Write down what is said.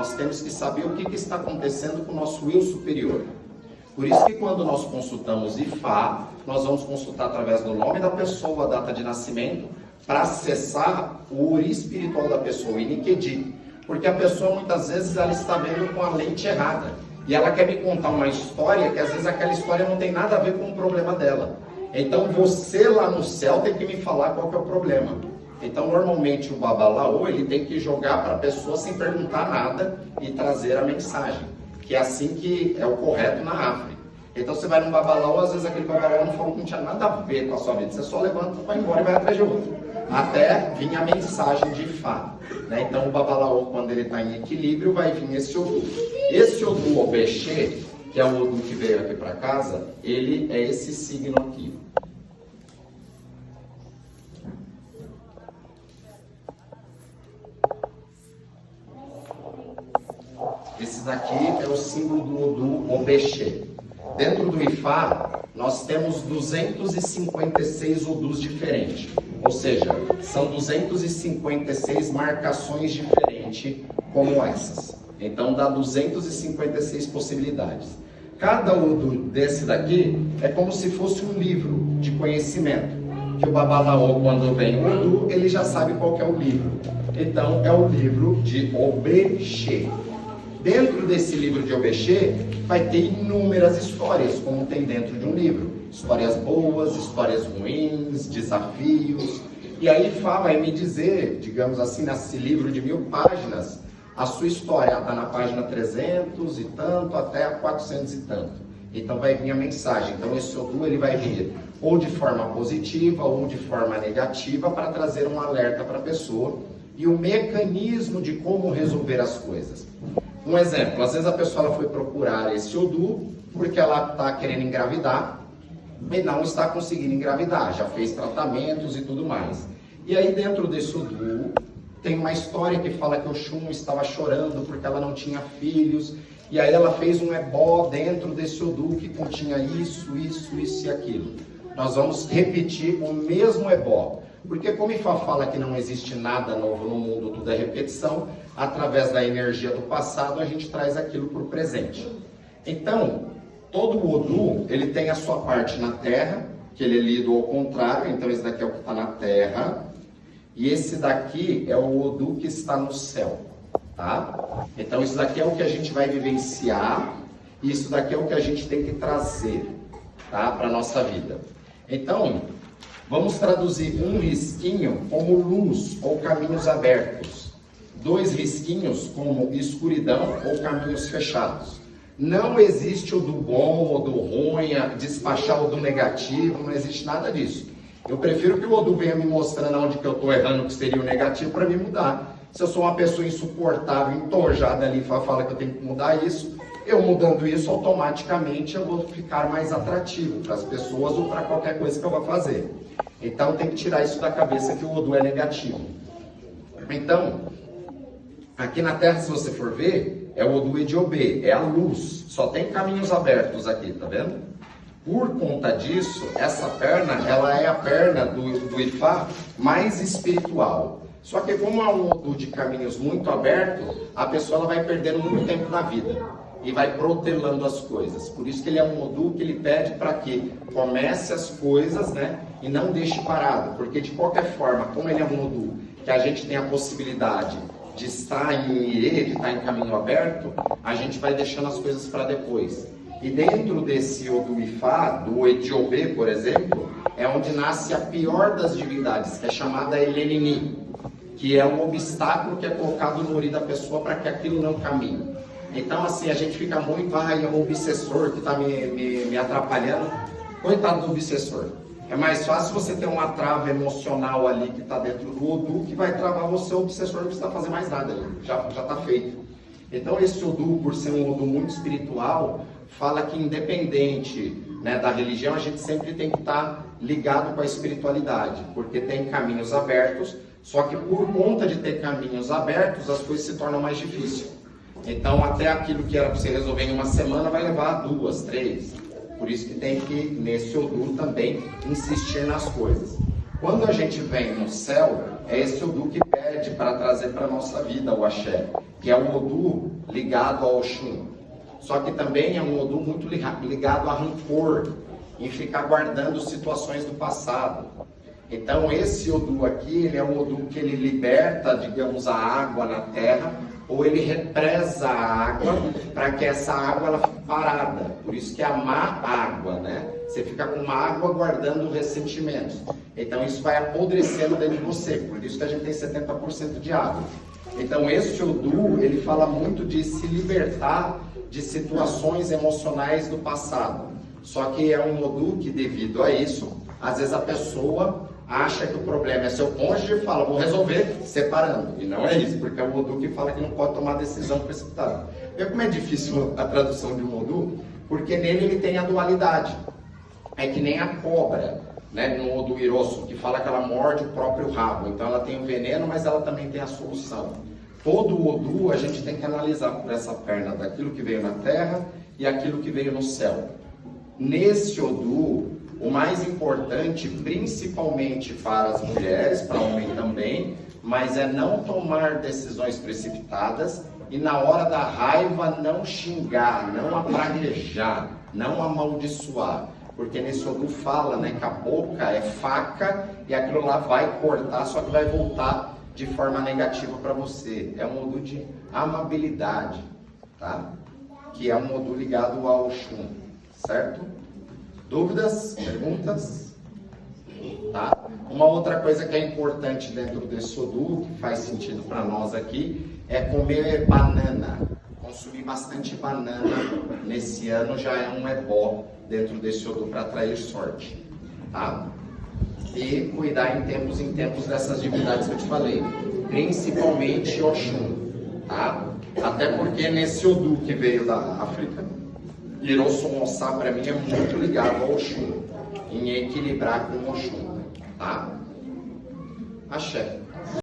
nós temos que saber o que está acontecendo com o nosso eu superior. Por isso que quando nós consultamos Ifá, nós vamos consultar através do nome da pessoa, a data de nascimento, para acessar o ori espiritual da pessoa, o Inikedi. Porque a pessoa muitas vezes ela está vendo com a lente errada. E ela quer me contar uma história que às vezes aquela história não tem nada a ver com o problema dela. Então você lá no céu tem que me falar qual que é o problema. Então normalmente o babalaô ele tem que jogar para a pessoa sem perguntar nada e trazer a mensagem. Que é assim que é o correto na África. Então você vai num babalaô, às vezes aquele babalaô não falou que não tinha nada a ver com a sua vida. Você só levanta, vai embora e vai atrás de outro. Até vir a mensagem de Ifá. Né? Então o babalaô, quando ele está em equilíbrio, vai vir esse Odu. Esse Odu Obexê, que é o Odu que veio aqui para casa, ele é esse signo aqui. Esse daqui é o símbolo do Odu Obexê. Dentro do Ifá, nós temos 256 Odus diferentes. Ou seja, são 256 marcações diferentes como essas. Então dá 256 possibilidades. Cada Odu desse daqui é como se fosse um livro de conhecimento. Que o babalaô, quando vem o Odu, ele já sabe qual que é o livro. Então é o livro de Obexê. Dentro desse livro de Obexê, vai ter inúmeras histórias, como tem dentro de um livro. Histórias boas, histórias ruins, desafios. E aí Ifá vai me dizer, digamos assim, nesse livro de 1000 páginas, a sua história está na página 300 e tanto, até a 400 e tanto. Então vai vir a mensagem. Então esse Odu ele vai vir ou de forma positiva ou de forma negativa para trazer um alerta para a pessoa e o mecanismo de como resolver as coisas. Um exemplo, às vezes a pessoa ela foi procurar esse Odu porque ela está querendo engravidar e não está conseguindo engravidar, já fez tratamentos e tudo mais. E aí dentro desse Odu tem uma história que fala que Oxum estava chorando porque ela não tinha filhos, e aí ela fez um ebó dentro desse Odu que continha isso e aquilo. Nós vamos repetir o mesmo ebó. Porque como Ifá fala que não existe nada novo no mundo, tudo é repetição, através da energia do passado a gente traz aquilo para o presente. Então, todo o Odu, ele tem a sua parte na Terra, que ele é lido ao contrário, então esse daqui é o que está na Terra, e esse daqui é o Odu que está no céu, tá? Então isso daqui é o que a gente vai vivenciar, e isso daqui é o que a gente tem que trazer, tá? Para a nossa vida. Então, vamos traduzir um risquinho como luz ou caminhos abertos. 2 risquinhos como escuridão ou caminhos fechados. Não existe o do bom ou do ruim, despachar o do negativo, não existe nada disso. Eu prefiro que o Odu venha me mostrando onde que eu estou errando, que seria o negativo, para me mudar. Se eu sou uma pessoa insuportável, entojada ali, fala que eu tenho que mudar isso, eu mudando isso, automaticamente eu vou ficar mais atrativo para as pessoas ou para qualquer coisa que eu vou fazer. Então tem que tirar isso da cabeça que o Odu é negativo. Então, aqui na Terra, se você for ver, é o Odu Ediobê, é a luz. Só tem caminhos abertos aqui, tá vendo? Por conta disso, essa perna, ela é a perna do Ifá mais espiritual. Só que como é um Odu de caminhos muito aberto, a pessoa ela vai perdendo muito tempo na vida e vai protelando as coisas. Por isso que ele é um Odu que ele pede para que comece as coisas, né, e não deixe parado. Porque de qualquer forma, como ele é um Odu que a gente tem a possibilidade de estar em Ire, de estar em caminho aberto, a gente vai deixando as coisas para depois. E dentro desse Odu Ifá, do Ediobê, por exemplo, é onde nasce a pior das divindades, que é chamada Elenini, que é um obstáculo que é colocado no ori da pessoa para que aquilo não caminhe. Então, assim, a gente fica muito, é um obsessor que está me atrapalhando. Coitado do obsessor. É mais fácil você ter uma trava emocional ali que está dentro do Odu, que vai travar você, o obsessor não precisa fazer mais nada ali, já está feito. Então, esse Odu, por ser um Odu muito espiritual, fala que independente, né, da religião, a gente sempre tem que estar ligado com a espiritualidade, porque tem caminhos abertos, só que por conta de ter caminhos abertos, as coisas se tornam mais difíceis. Então, até aquilo que era para você resolver em uma semana, vai levar 2, 3. Por isso que tem que, nesse Odu, também insistir nas coisas. Quando a gente vem no céu, é esse Odu que pede para trazer para a nossa vida o axé, que é um Odu ligado ao Oxum. Só que também é um Odu muito ligado a rancor, em ficar guardando situações do passado. Então esse Odu aqui, ele é um Odu que ele liberta, digamos, a água na terra, ou ele represa a água para que essa água ela fique parada. Por isso que é a má água, né? Você fica com uma água guardando ressentimentos. Então isso vai apodrecendo dentro de você. Por isso que a gente tem 70% de água. Então esse Odu, ele fala muito de se libertar de situações emocionais do passado. Só que é um Odu que, devido a isso, às vezes a pessoa acha que o problema é seu cônjuge e fala, vou resolver separando. E não é isso, porque é o Odu que fala que não pode tomar decisão precipitada. Vê como é difícil a tradução de um Odu? Porque nele ele tem a dualidade. É que nem a cobra, né, no Odu Irosso, que fala que ela morde o próprio rabo. Então ela tem o veneno, mas ela também tem a solução. Todo o Odu a gente tem que analisar por essa perna daquilo que veio na terra e aquilo que veio no céu. Nesse Odu, o mais importante, principalmente para as mulheres, para o homem também, mas é não tomar decisões precipitadas e na hora da raiva não xingar, não apraguejar, não amaldiçoar. Porque nesse Odu fala, né, que a boca é faca e aquilo lá vai cortar, só que vai voltar de forma negativa para você. É um Odu de amabilidade, tá? Que é um Odu ligado ao Oxum, certo? Dúvidas? Perguntas? Tá? Uma outra coisa que é importante dentro desse Odu, que faz sentido para nós aqui, é comer banana. Consumir bastante banana nesse ano já é um ebó dentro desse Odu para atrair sorte. Tá? E cuidar em tempos dessas divindades que eu te falei. Principalmente Oxum. Tá? Até porque nesse Odu que veio da África, Irosso Mossá para mim é muito ligado ao Oxum, em equilibrar com o Oxum, tá? Axé.